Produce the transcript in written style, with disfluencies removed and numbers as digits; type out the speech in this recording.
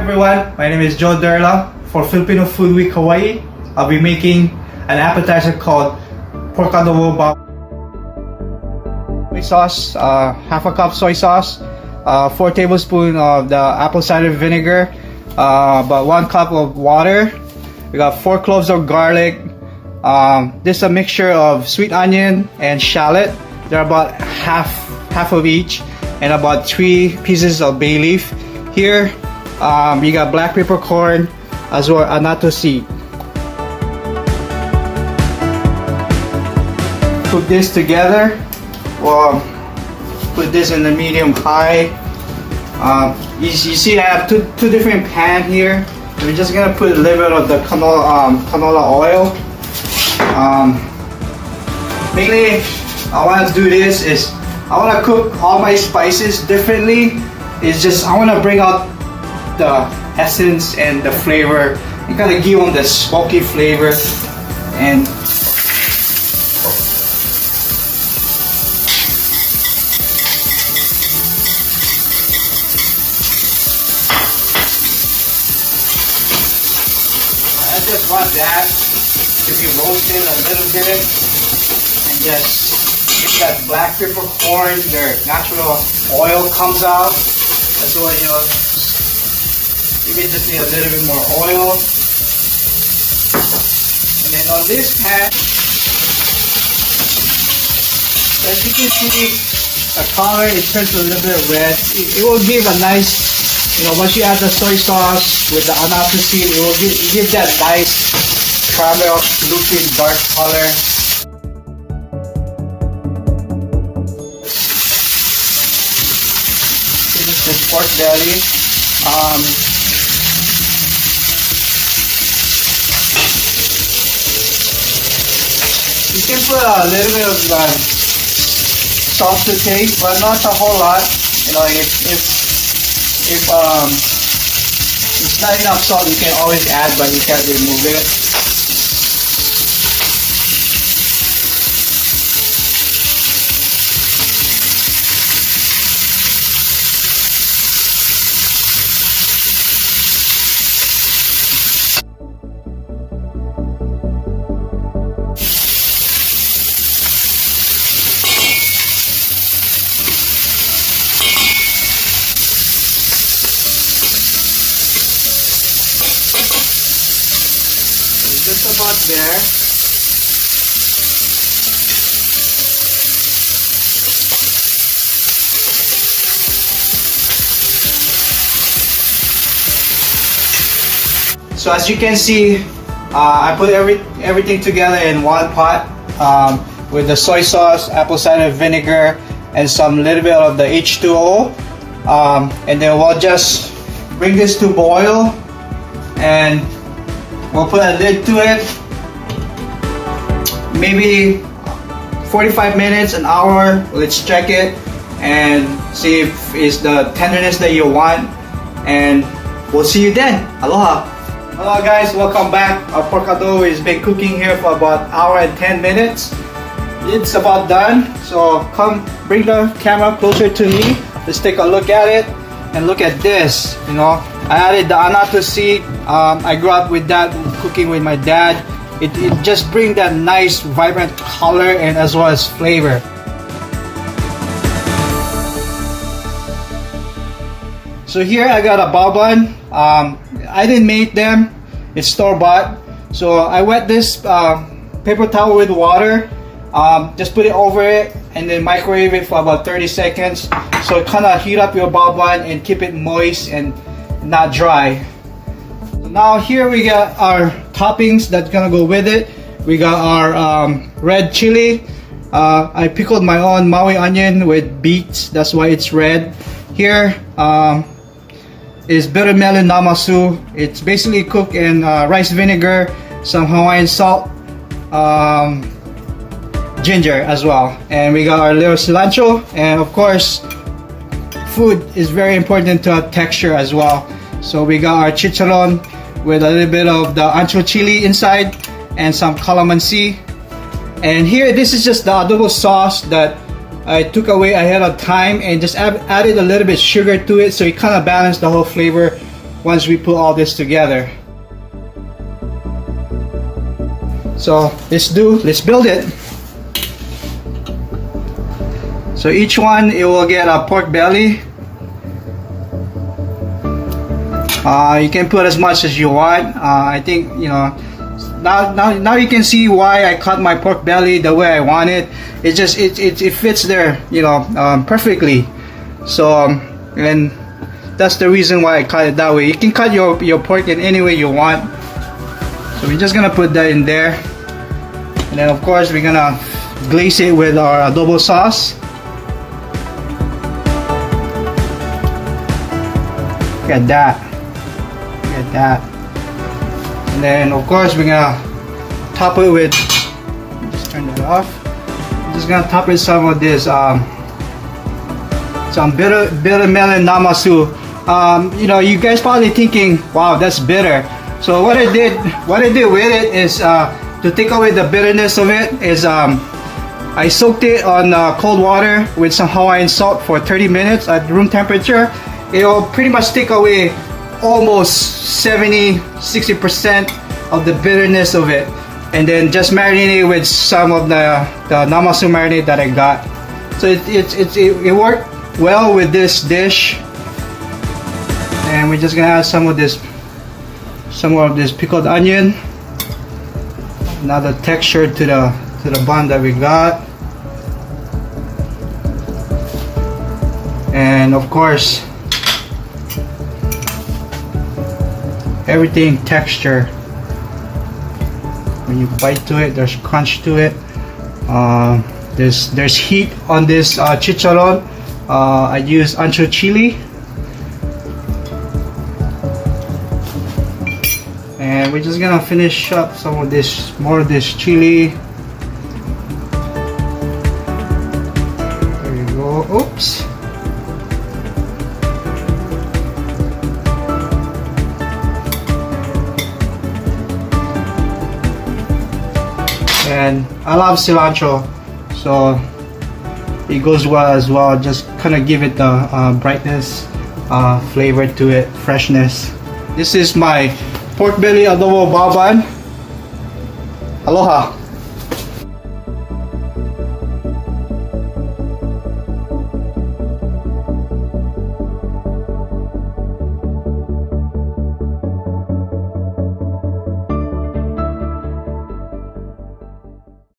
everyone, my name is Joe Derla. For Filipino Food Week Hawaii, I'll be making an appetizer called pork adobo bao. Soy sauce, half a cup soy sauce, 4 tablespoons of the apple cider vinegar, about 1 cup of water. We got 4 cloves of garlic. This is a mixture of sweet onion and shallot. They're about half of each, and about 3 pieces of bay leaf. Here, you got black peppercorn as well as annatto seed. Cook this together. Well, put this in the medium high. You see I have two different pans here. We're just gonna put a little bit of the canola oil. Mainly, I want to do this is I want to cook all my spices differently. It's just I want to bring out the essence and the flavor and kind of give them the smoky flavor. And I just want that to be roasted a little bit, and just get that black peppercorn, their natural oil comes out. That's why, you know, we just need a little bit more oil. And then on this pan, just give only a color, it turns a little bit red. It will give a nice, you know, once you add the soy sauce with the annatto seed, it will give that nice caramel looking dark color. Finish this pork belly. You can put a little bit of salt to taste, but not a whole lot. You know, if it's not enough salt, you can always add, but you can't remove it. Just about there. So as you can see, I put everything together in one pot with the soy sauce, apple cider vinegar, and some little bit of the H2O, and then we'll just bring this to boil, and we'll put a lid to it, maybe 45 minutes, an hour. Let's check it and see if it's the tenderness that you want, and we'll see you then. Aloha. Hello guys, welcome back. Our pork adobo has been cooking here for about an hour and 10 minutes. It's about done, so come bring the camera closer to me. Let's take a look at it. And look at this, you know, I added the annatto seed. I grew up with that, cooking with my dad. It just brings that nice vibrant color and as well as flavor. So here I got a bao bun. I didn't make them, it's store-bought. So I wet this paper towel with water, just put it over it and then microwave it for about 30 seconds. So it kind of heat up your bao bun and keep it moist and not dry. So now here we got our toppings that's gonna go with it. We got our red chili. I pickled my own Maui onion with beets, that's why it's red. Here is bitter melon namasu. It's basically cooked in rice vinegar, some Hawaiian salt, ginger as well. And we got our little cilantro, and of course food is very important to have texture as well. So we got our chicharron with a little bit of the ancho chili inside and some calamansi. And here, this is just the adobo sauce that I took away ahead of time and just added a little bit sugar to it, so it kind of balanced the whole flavor once we put all this together. So let's build it. So each one, it will get a pork belly. You can put as much as you want. I think, you know, now you can see why I cut my pork belly the way I want it. It just it fits there, you know, perfectly. So and that's the reason why I cut it that way. You can cut your pork in any way you want. So we're just gonna put that in there, and then of course we're gonna glaze it with our adobo sauce. Look at that. Look at that. And then of course we're gonna top it with, just turn that off. I'm just gonna top it some of this some bitter melon namasu. You know, you guys probably thinking, wow, that's bitter. So what I did with it is to take away the bitterness of it is I soaked it on cold water with some Hawaiian salt for 30 minutes at room temperature. It'll pretty much take away almost 70-60% of the bitterness of it, and then just marinate it with some of the namasu marinade that I got. So it worked well with this dish, and we're just gonna add some more of this pickled onion. Another texture to the bun that we got, and of course everything texture. When you bite to it, there's crunch to it. There's heat on this chicharron. I use ancho chili, and we're just gonna finish up more of this chili. There you go. Oops. And I love cilantro, so it goes well as well. Just kind of give it the brightness, flavor to it, freshness. This is my pork belly adobo bao bun. Aloha.